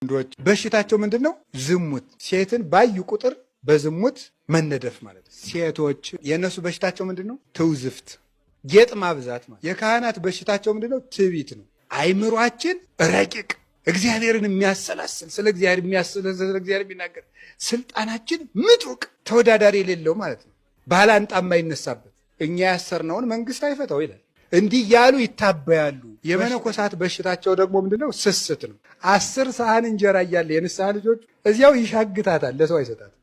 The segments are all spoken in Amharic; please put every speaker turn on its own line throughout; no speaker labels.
ወንዶች በሽታቸው ምንድነው? ዝሙት። ሴትን ባዩ ቁጥር በዝሙት መነደፍ ማለት ነው። ሴቶች የነሱ በሽታቸው ምንድነው? ትውዝፍት፣ ጌጥ ማብዛት ማለት። የካህናት በሽታቸው ምንድነው? ትዕቢት ነው። አይምሯችን ረቂቅ፣ እግዚአብሔርን የሚያሰላስል፣ ስለ እግዚአብሔር የሚያስል፣ ስለ እግዚአብሔር የሚናገር፣ ስልጣናችን ምጡቅ፣ ተወዳዳሪ የሌለው ማለት ነው። ባላንጣ የማይነሳበት፣ እኛ ያሰርነውን መንግስት አይፈታው ይላል። እንዲህ ያሉ ይታበያሉ። የመነኮሳት በሽታቸው ደግሞ ምንድነው? ስስት ነው። 10 ሰሃን እንጀራ እያለ የንስሐ ልጆች እዚያው ይሻግታታል፣ ለሰው አይሰጣትም፣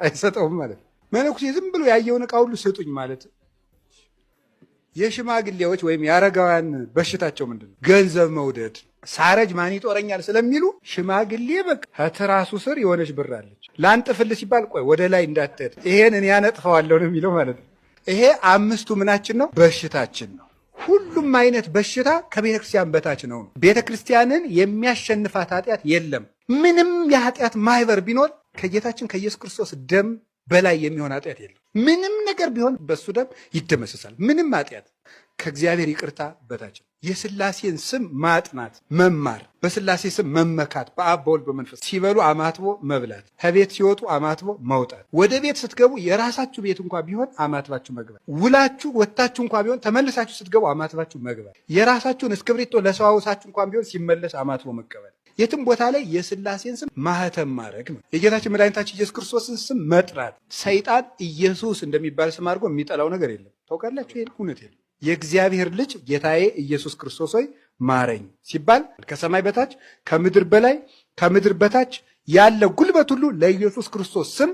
አይሰጠውም ማለት ነው። መነኩሴ ዝም ብሎ ያየውን ዕቃ ሁሉ ስጡኝ ማለት። የሽማግሌዎች ወይም የአረጋውያን በሽታቸው ምንድነው? ገንዘብ መውደድ። ሳረጅ ማን ይጦረኛል ስለሚሉ ሽማግሌ በቃ ከትራሱ ስር የሆነች ብር አለች፣ ላንጥፍል ሲባል ቆይ ወደ ላይ እንዳትሄድ ይሄን እኔ ያነጥፈዋለሁ ነው የሚለው ማለት ነው። ይሄ 5ቱ ምናችን ነው? በሽታችን ነው። ሁሉም አይነት በሽታ ከቤተ ክርስቲያን በታች ነው። ቤተ ክርስቲያንን የሚያሸንፋት ኃጢአት የለም። ምንም የኃጢአት ማህበር ቢኖር ከጌታችን ከኢየሱስ ክርስቶስ ደም በላይ የሚሆን ኃጢአት የለም። ምንም ነገር ቢሆን በሱ ደም ይደመሰሳል። ምንም ኃጢአት ከእግዚአብሔር ይቅርታ በታች ነው። የሥላሴን ስም ማጥናት መማር፣ በሥላሴ ስም መመካት፣ በአብ በወልድ በመንፈስ ሲበሉ አማትቦ መብላት፣ ከቤት ሲወጡ አማትቦ መውጣት፣ ወደ ቤት ስትገቡ የራሳችሁ ቤት እንኳ ቢሆን አማትባችሁ መግባት፣ ውላችሁ ወጥታችሁ እንኳ ቢሆን ተመልሳችሁ ስትገቡ አማትባችሁ መግባት፣ የራሳችሁን እስክብሪቶ ለሰዋውሳችሁ እንኳ ቢሆን ሲመለስ አማትቦ መቀበል፣ የትም ቦታ ላይ የሥላሴን ስም ማህተም ማድረግ ነው። የጌታችን መድኃኒታችን ኢየሱስ ክርስቶስን ስም መጥራት። ሰይጣን ኢየሱስ እንደሚባል ስም አድርጎ የሚጠላው ነገር የለም። ታውቃላችሁ? ይሄን እውነት የለም። የእግዚአብሔር ልጅ ጌታዬ ኢየሱስ ክርስቶስ ሆይ ማረኝ ሲባል ከሰማይ በታች ከምድር በላይ ከምድር በታች ያለ ጉልበት ሁሉ ለኢየሱስ ክርስቶስ ስም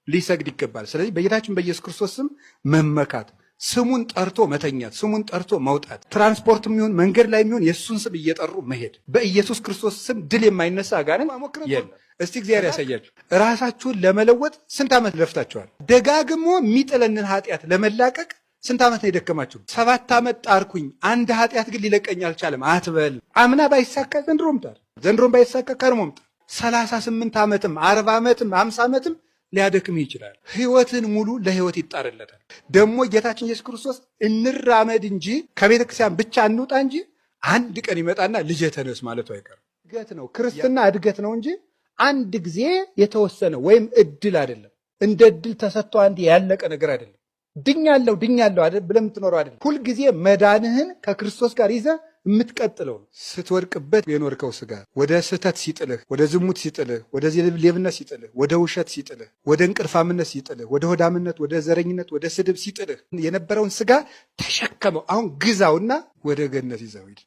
ሊሰግድ ይገባል። ስለዚህ በጌታችን በኢየሱስ ክርስቶስ ስም መመካት፣ ስሙን ጠርቶ መተኛት፣ ስሙን ጠርቶ መውጣት፣ ትራንስፖርት የሚሆን መንገድ ላይ የሚሆን የእሱን ስም እየጠሩ መሄድ። በኢየሱስ ክርስቶስ ስም ድል የማይነሳ አጋንንት የለም። እስቲ እግዚአብሔር ያሳያችሁ። ራሳችሁን ለመለወጥ ስንት ዓመት ለፍታችኋል? ደጋግሞ የሚጥለንን ኃጢአት ለመላቀቅ ስንት ዓመት ነው የደከማችሁ? 7 ዓመት ጣርኩኝ፣ አንድ ኃጢአት ግን ሊለቀኝ አልቻለም አትበል። አምና ባይሳካ ዘንድሮም ጣር፣ ዘንድሮም ባይሳካ ከርሞም ጣር። 38 ዓመትም 40 ዓመትም 50 ዓመትም ሊያደክም ይችላል። ሕይወትን ሙሉ ለሕይወት ይጣርለታል። ደግሞ ጌታችን ኢየሱስ ክርስቶስ እንራመድ እንጂ ከቤተ ክርስቲያን ብቻ እንውጣ እንጂ አንድ ቀን ይመጣና ልጄ ተነስ ማለቱ አይቀርም። እድገት ነው ክርስትና፣ እድገት ነው እንጂ አንድ ጊዜ የተወሰነ ወይም እድል አይደለም። እንደ እድል ተሰጥቶ አንድ ያለቀ ነገር አይደለም። ድኛለሁ አይደል ብለህ የምትኖረው አይደለም። ሁልጊዜ መዳንህን ከክርስቶስ ጋር ይዘህ የምትቀጥለው ነው። ስትወድቅበት የኖርከው ስጋ ወደ ስህተት ሲጥልህ፣ ወደ ዝሙት ሲጥልህ፣ ወደ ሌብነት ሲጥልህ፣ ወደ ውሸት ሲጥልህ፣ ወደ እንቅልፋምነት ሲጥልህ፣ ወደ ሆዳምነት፣ ወደ ዘረኝነት፣ ወደ ስድብ ሲጥልህ የነበረውን ስጋ ተሸከመው። አሁን ግዛውና ወደ ገነት ይዘው ሂድ።